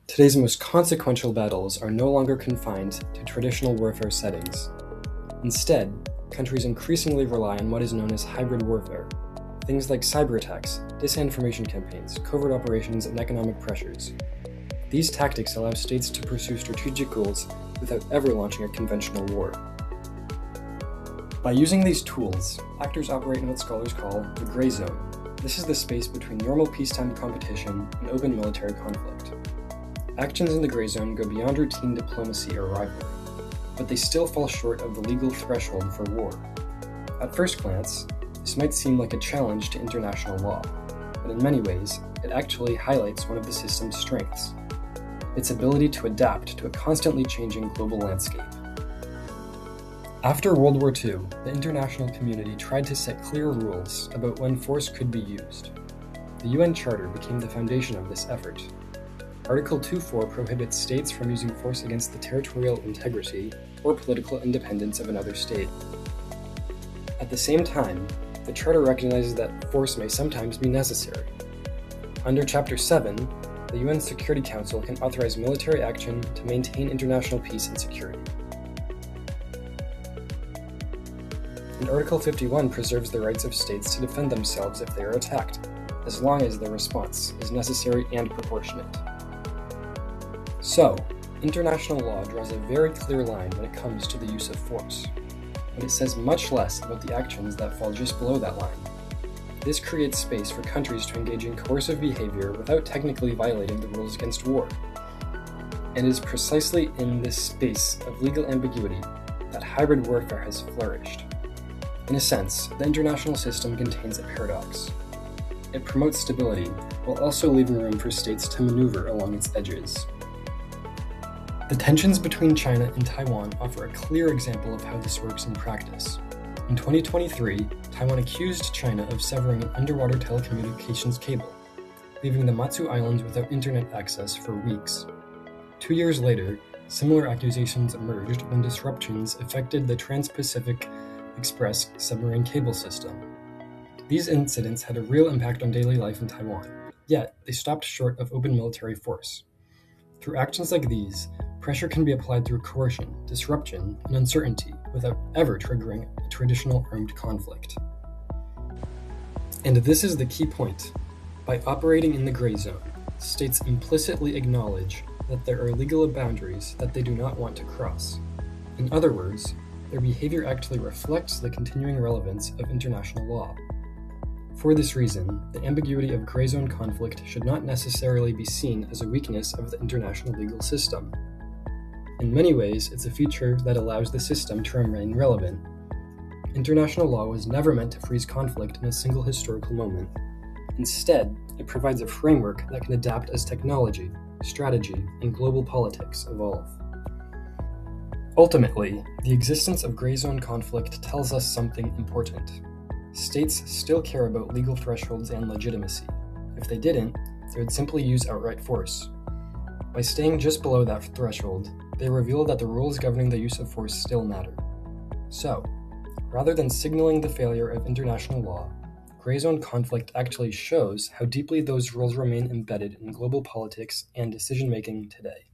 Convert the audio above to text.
Today's most consequential battles are no longer confined to traditional warfare settings. Instead, countries increasingly rely on what is known as hybrid warfare, things like cyberattacks, disinformation campaigns, covert operations, and economic pressures. These tactics allow states to pursue strategic goals without ever launching a conventional war. By using these tools, actors operate in what scholars call the Greyzone. This is the space between normal peacetime competition and open military conflict. Actions in the Greyzone go beyond routine diplomacy or rivalry, but they still fall short of the legal threshold for war. At first glance, this might seem like a challenge to international law, but in many ways, it actually highlights one of the system's strengths: its ability to adapt to a constantly changing global landscape. After World War II, the international community tried to set clear rules about when force could be used. The UN Charter became the foundation of this effort. Article 2.4 prohibits states from using force against the territorial integrity or political independence of another state. At the same time, the Charter recognizes that force may sometimes be necessary. Under Chapter 7, the UN Security Council can authorize military action to maintain international peace and security. And Article 51 preserves the rights of states to defend themselves if they are attacked, as long as their response is necessary and proportionate. So, international law draws a very clear line when it comes to the use of force, but it says much less about the actions that fall just below that line. This creates space for countries to engage in coercive behavior without technically violating the rules against war. And it is precisely in this space of legal ambiguity that hybrid warfare has flourished. In a sense, the international system contains a paradox. It promotes stability while also leaving room for states to maneuver along its edges. The tensions between China and Taiwan offer a clear example of how this works in practice. In 2023, Taiwan accused China of severing an underwater telecommunications cable, leaving the Matsu Islands without internet access for weeks. 2 years later, similar accusations emerged when disruptions affected the Trans-Pacific Express submarine cable system. These incidents had a real impact on daily life in Taiwan, yet they stopped short of open military force. Through actions like these, pressure can be applied through coercion, disruption, and uncertainty without ever triggering a traditional armed conflict. And this is the key point. By operating in the gray zone, states implicitly acknowledge that there are legal boundaries that they do not want to cross. In other words, their behavior actually reflects the continuing relevance of international law. For this reason, the ambiguity of gray zone conflict should not necessarily be seen as a weakness of the international legal system. In many ways, it's a feature that allows the system to remain relevant. International law was never meant to freeze conflict in a single historical moment. Instead, it provides a framework that can adapt as technology, strategy, and global politics evolve. Ultimately, the existence of gray zone conflict tells us something important. States still care about legal thresholds and legitimacy. If they didn't, they would simply use outright force. By staying just below that threshold, they reveal that the rules governing the use of force still matter. So, rather than signaling the failure of international law, gray zone conflict actually shows how deeply those rules remain embedded in global politics and decision-making today.